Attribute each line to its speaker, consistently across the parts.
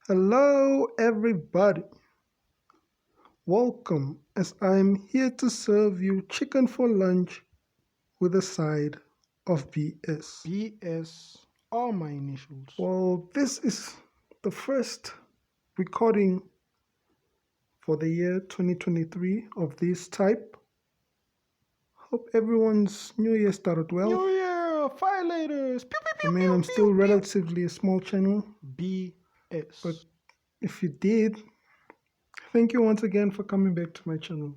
Speaker 1: Hello, everybody. Welcome as I am here to serve you chicken for lunch with a side of BS.
Speaker 2: BS, all my initials.
Speaker 1: Well, this is the first recording for the year 2023 of this type. Hope everyone's New Year started well.
Speaker 2: New Year, violators. Pew, pew,
Speaker 1: I
Speaker 2: pew,
Speaker 1: mean, I'm
Speaker 2: pew,
Speaker 1: still
Speaker 2: pew, pew.
Speaker 1: relatively a small channel,
Speaker 2: BS.
Speaker 1: but if you did, thank you once again for coming back to my channel.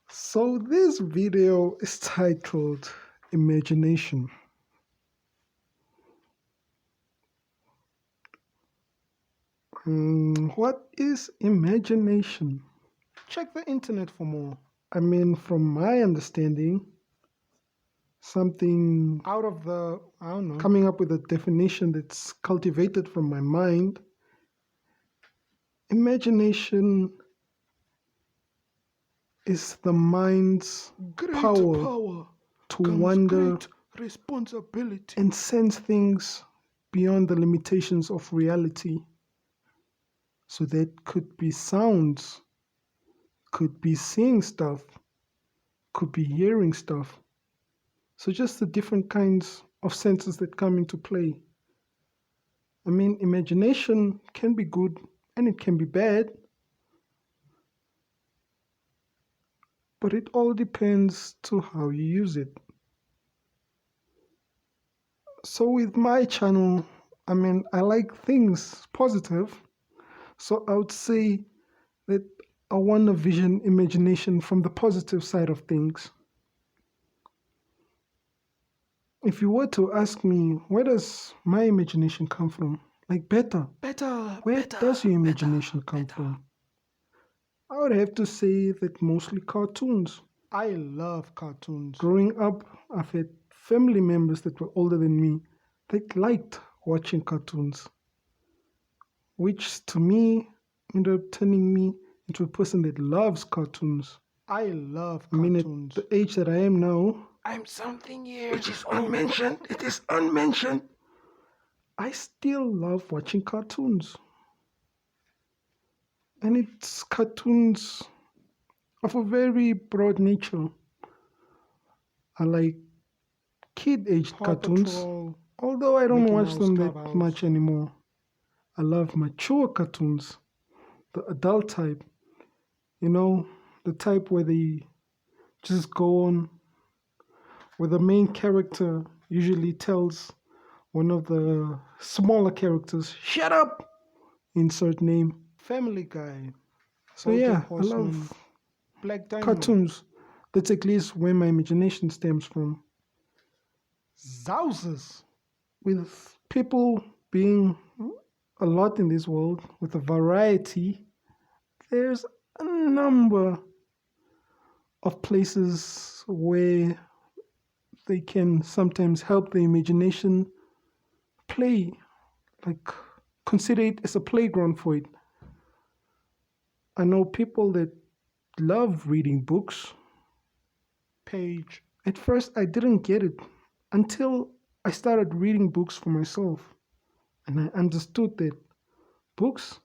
Speaker 1: So this video is titled Imagination. What is imagination?
Speaker 2: Check the internet for more.
Speaker 1: I mean, from my understanding, something
Speaker 2: Out of the, I don't know.
Speaker 1: coming up with a definition that's cultivated from my mind. Imagination is the mind's
Speaker 2: Great
Speaker 1: power to
Speaker 2: comes
Speaker 1: wonder
Speaker 2: great responsibility.
Speaker 1: and sense things beyond the limitations of reality. So that could be sounds, could be seeing stuff, could be hearing stuff. So just the different kinds of senses that come into play. I mean, imagination can be good and it can be bad, but it all depends to how you use it. So with my channel, I mean, I like things positive. So I would say that I want to vision imagination from the positive side of things. If you were to ask me, where does my imagination come from? Like better, where does your imagination come from? I would have to say that mostly cartoons.
Speaker 2: I love cartoons.
Speaker 1: Growing up, I've had family members that were older than me that liked watching cartoons, which to me ended up turning me into a person that loves cartoons.
Speaker 2: I love
Speaker 1: I mean,
Speaker 2: cartoons.
Speaker 1: at the age that I am now,
Speaker 2: I'm something years.
Speaker 1: which is unmentioned, it is unmentioned, I still love watching cartoons. And it's cartoons of a very broad nature. I like kid-aged
Speaker 2: Paw
Speaker 1: cartoons,
Speaker 2: Patrol,
Speaker 1: although I don't
Speaker 2: Mickey
Speaker 1: watch
Speaker 2: Mouse
Speaker 1: them that
Speaker 2: Clubhouse.
Speaker 1: much anymore. I love mature cartoons, the adult type. You know, the type where they just go on, where the main character usually tells one of the smaller characters, "Shut up!" Insert name.
Speaker 2: Family Guy,
Speaker 1: So
Speaker 2: BoJack
Speaker 1: yeah, I
Speaker 2: Horseman,
Speaker 1: love
Speaker 2: Black Diamond,
Speaker 1: cartoons. That's at least where my imagination stems from.
Speaker 2: Zousers.
Speaker 1: With people being a lot in this world, with a variety, there's a number of places where they can sometimes help the imagination play, like consider it as a playground for it. I know people that love reading books.
Speaker 2: Page.
Speaker 1: At first, I didn't get it until I started reading books for myself. And I understood that books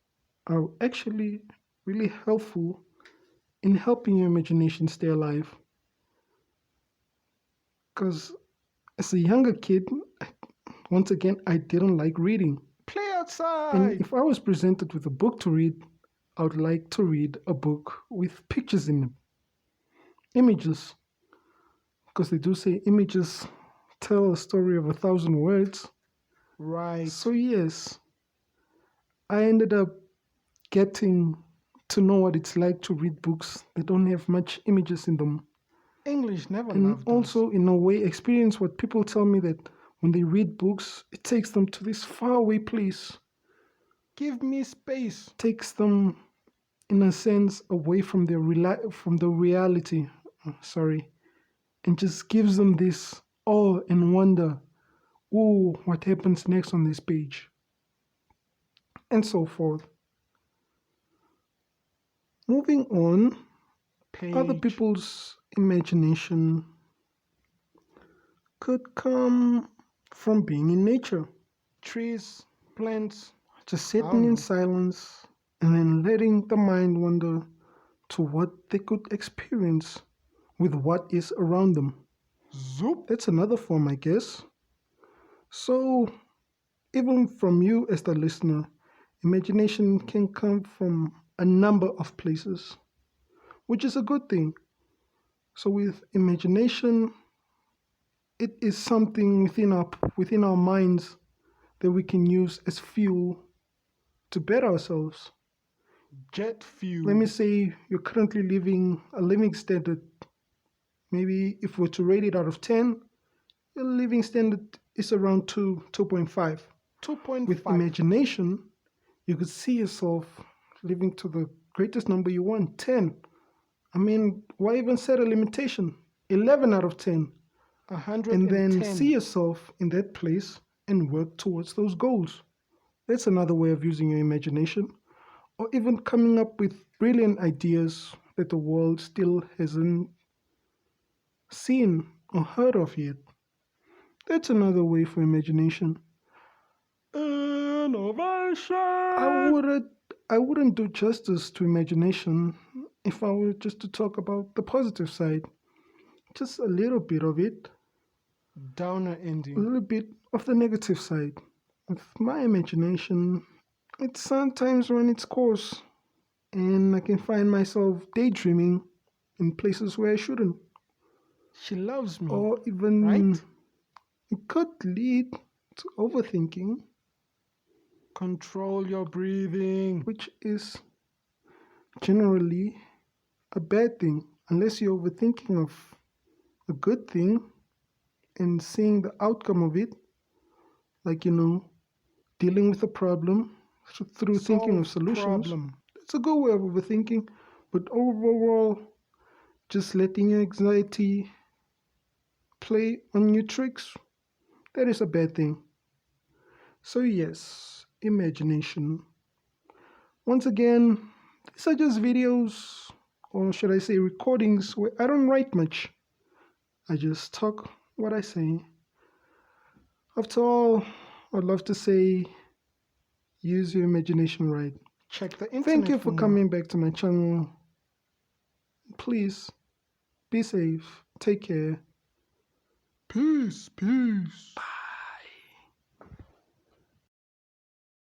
Speaker 1: are actually really helpful in helping your imagination stay alive. Because as a younger kid, once again, I didn't like reading.
Speaker 2: Play
Speaker 1: And
Speaker 2: outside.
Speaker 1: if I was presented with a book to read, I would like to read a book with pictures in them, images. Because they do say images tell a story of 1,000 words.
Speaker 2: Right.
Speaker 1: So, yes, I ended up getting to know what it's like to read books that don't have much images in them.
Speaker 2: English never
Speaker 1: And
Speaker 2: loved
Speaker 1: also,
Speaker 2: us.
Speaker 1: in a way, experience what people tell me that when they read books, it takes them to this faraway place,
Speaker 2: Give me space.
Speaker 1: takes them, in a sense, away from their from the reality. Sorry, and just gives them this awe and wonder. Oh, what happens next on this page? And so forth. Moving on, other
Speaker 2: Page.
Speaker 1: people's imagination could come from being in nature.
Speaker 2: Trees, plants,
Speaker 1: just
Speaker 2: I
Speaker 1: sitting
Speaker 2: don't
Speaker 1: in
Speaker 2: know.
Speaker 1: silence and then letting the mind wander to what they could experience with what is around them.
Speaker 2: Zoop.
Speaker 1: That's another form, I guess. So, even from you as the listener, imagination can come from a number of places, which is a good thing. So, with imagination, it is something within our minds that we can use as fuel to better ourselves.
Speaker 2: Jet
Speaker 1: Let me
Speaker 2: fuel.
Speaker 1: say you're currently living a living standard. Maybe if we're to rate it out of 10, your living standard is around 2.5. With
Speaker 2: 2.5.
Speaker 1: imagination, you could see yourself living to the greatest number you want, 10. I mean, why even set a limitation? 11 out of 10. And then see
Speaker 2: 110.
Speaker 1: yourself in that place and work towards those goals. That's another way of using your imagination, or even coming up with brilliant ideas that the world still hasn't seen or heard of yet. That's another way for imagination. I
Speaker 2: Innovation.
Speaker 1: wouldn't I wouldn't do justice to imagination if I were just to talk about the positive side. Just a little bit of it,
Speaker 2: Downer
Speaker 1: a
Speaker 2: ending.
Speaker 1: little bit of the negative side. With my imagination, it sometimes runs its course, and I can find myself daydreaming in places where I shouldn't.
Speaker 2: She loves me,
Speaker 1: Or even
Speaker 2: right?
Speaker 1: it could lead to overthinking,
Speaker 2: Control your breathing.
Speaker 1: which is generally a bad thing unless you're overthinking of a good thing and seeing the outcome of it, like, dealing with a problem through thinking of
Speaker 2: Solve
Speaker 1: solutions.
Speaker 2: problem.
Speaker 1: It's a good way of overthinking, but overall, just letting your anxiety play on your tricks, that is a bad thing. So, yes, imagination. Once again, these are just videos, or should I say recordings, where I don't write much. I just talk what I say. After all, I'd love to say use your imagination right.
Speaker 2: Check the
Speaker 1: Thank
Speaker 2: internet
Speaker 1: you
Speaker 2: for
Speaker 1: for
Speaker 2: more.
Speaker 1: coming back to my channel. Please be safe. Take care.
Speaker 2: Peace, peace.